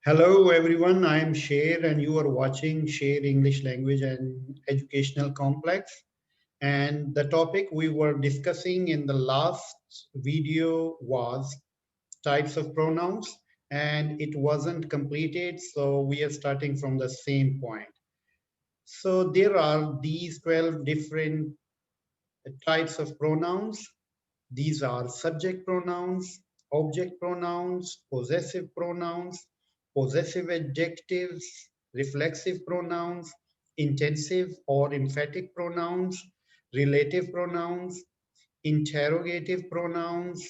Hello everyone, I am Sher and you are watching Sher English Language and Educational Complex. And the topic we were discussing in the last video was types of pronouns, and it wasn't completed, so we are starting from the same point. So there are these 12 different types of pronouns. These are subject pronouns, object pronouns, possessive adjectives, reflexive pronouns, intensive or emphatic pronouns, relative pronouns, interrogative pronouns,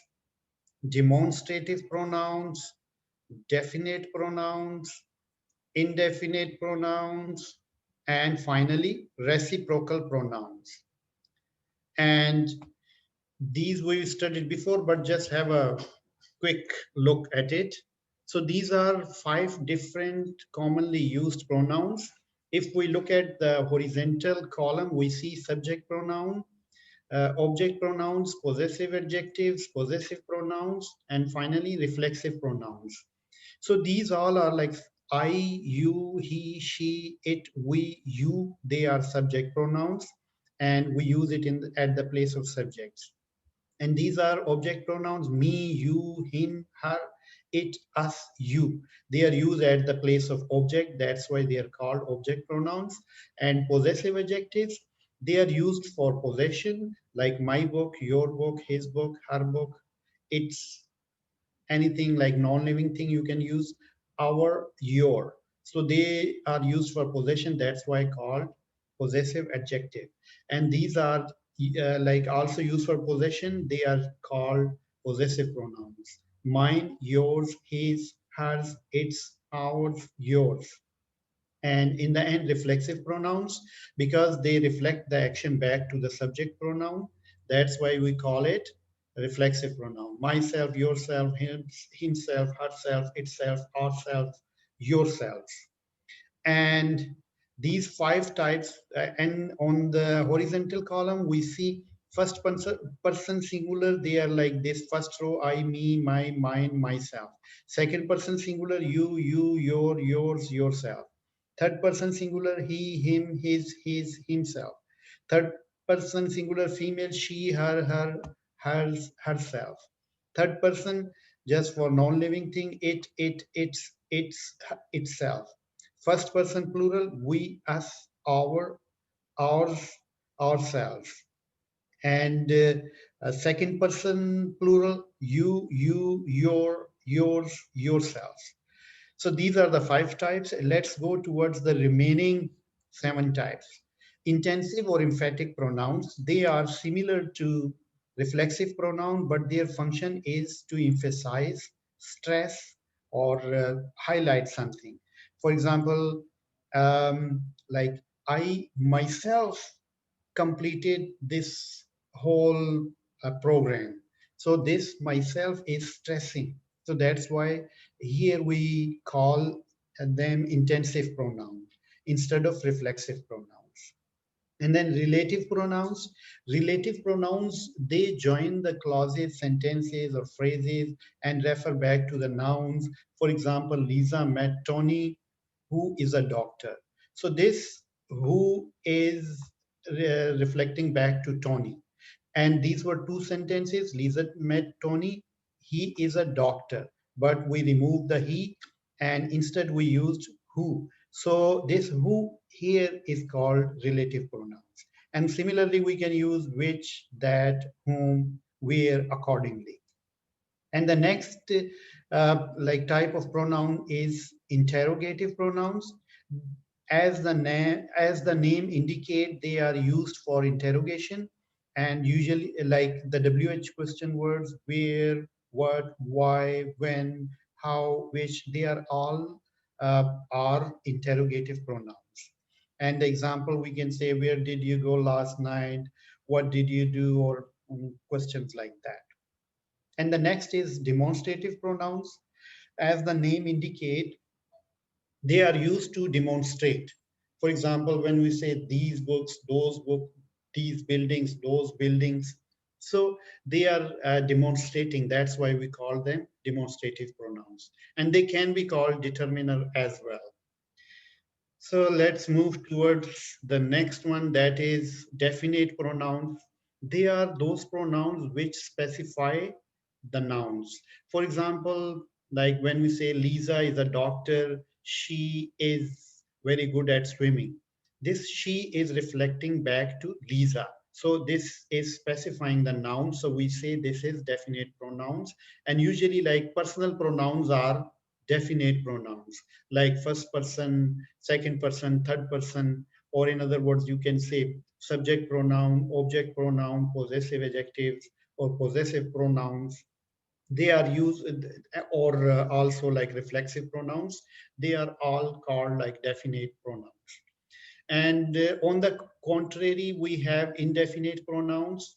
demonstrative pronouns, definite pronouns, indefinite pronouns, and finally reciprocal pronouns. And these we studied before, but just have a quick look at it. So these are 5 different commonly used pronouns. If we look at the horizontal column, we see subject pronoun, object pronouns, possessive adjectives, possessive pronouns, and finally reflexive pronouns. So these all are like I, you, he, she, it, we, you. They are subject pronouns, and we use it at the place of subjects. And these are object pronouns: me, you, him, her, it, us, you. They are used at the place of object. That's why they are called object pronouns. And possessive adjectives, they are used for possession, like my book, your book, his book, her book. It's anything like non-living thing you can use our, your. So they are used for possession. That's why called possessive adjective. And these are like also used for possession. They are called possessive pronouns: mine, yours, his, hers, its, ours, yours. And in the end, reflexive pronouns, because they reflect the action back to the subject pronoun. That's why we call it reflexive pronoun: myself, yourself, himself, herself, itself, ourselves, yourselves. And these 5 types, and on the horizontal column we see first person singular. They are like this: first row, I, me, my, mine, myself. Second person singular, you, your, yours, yourself. Third person singular, he, him, his, himself. Third person singular female, she, hers, herself. Third person just for non-living thing: its, itself. First person plural, we, us, our, ours, ourselves. And second person plural, you, your, yours, yourselves. So these are the 5 types. Let's go towards the remaining 7 types. Intensive or emphatic pronouns, they are similar to reflexive pronoun, but their function is to emphasize, stress, or highlight something. For example, like I myself completed this whole program. So this myself is stressing. So that's why here we call them intensive pronouns instead of reflexive pronouns. And then relative pronouns. Relative pronouns, they join the clauses, sentences, or phrases and refer back to the nouns. For example, Lisa met Tony, who is a doctor. So this who is reflecting back to Tony. And these were 2 sentences. Lisa met Tony. He is a doctor. But we removed the he and instead we used who. So this who here is called relative pronouns. And similarly, we can use which, that, whom, where accordingly. And the next like type of pronoun is interrogative pronouns. As the name indicate, they are used for interrogation, and usually like the WH question words: where, what, why, when, how, which. They are all are interrogative pronouns. And the example, we can say, where did you go last night, what did you do, or questions like that. And the next is demonstrative pronouns. As the name indicate, they are used to demonstrate. For example, when we say these books, those books, these buildings, those buildings, So they are demonstrating. That's why we call them demonstrative pronouns. And they can be called determiner as well. So let's move towards the next one, that is definite pronouns. They are those pronouns which specify the nouns. For example, like when we say Lisa is a doctor, she is very good at swimming. This she is reflecting back to Lisa. So this is specifying the noun. So we say this is definite pronouns. And usually like personal pronouns are definite pronouns, like first person, second person, third person, or in other words, you can say subject pronoun, object pronoun, possessive adjectives, or possessive pronouns. They are used, or also like reflexive pronouns. They are all called like definite pronouns. And on the contrary, we have indefinite pronouns.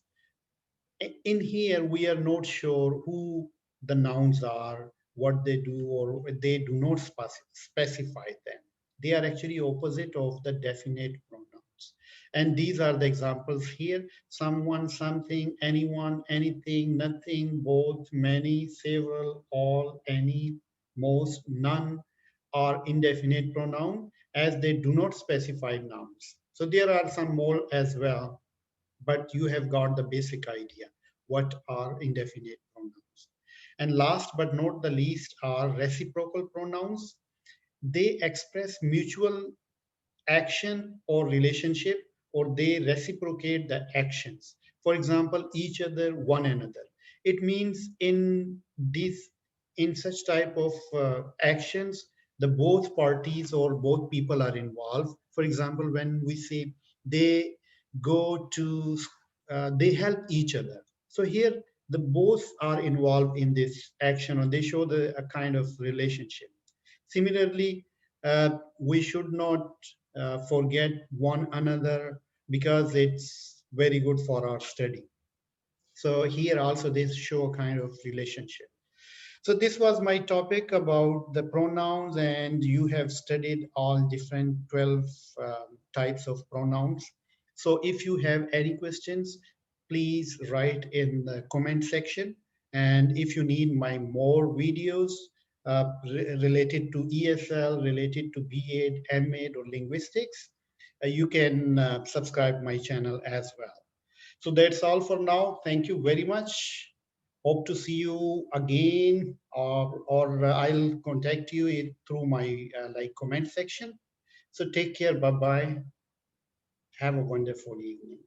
In here we are not sure who the nouns are, what they do, or they do not specify them. They are actually opposite of the definite pronouns. And these are the examples here: someone, something, anyone, anything, nothing, both, many, several, all, any, most, none are indefinite pronoun, as they do not specify nouns. So there are some more as well, but you have got the basic idea what are indefinite pronouns. And last but not the least are reciprocal pronouns. They express mutual action or relationship, or they reciprocate the actions. For example, each other, one another. It means in such type of actions, the both parties or both people are involved. For example, when we say they go to they help each other. So here the both are involved in this action, or they show the a kind of relationship. Similarly, we should not forget one another, because it's very good for our study. So here also this show a kind of relationship. So this was my topic about the pronouns, and you have studied all different 12 types of pronouns. So if you have any questions, please write in the comment section. And if you need my more videos related to ESL, related to B.Ed, M.Ed, or linguistics, you can subscribe my channel as well. So that's all for now. Thank you very much. Hope to see you again, or I'll contact you through my like comment section. So take care. Bye bye. Have a wonderful evening.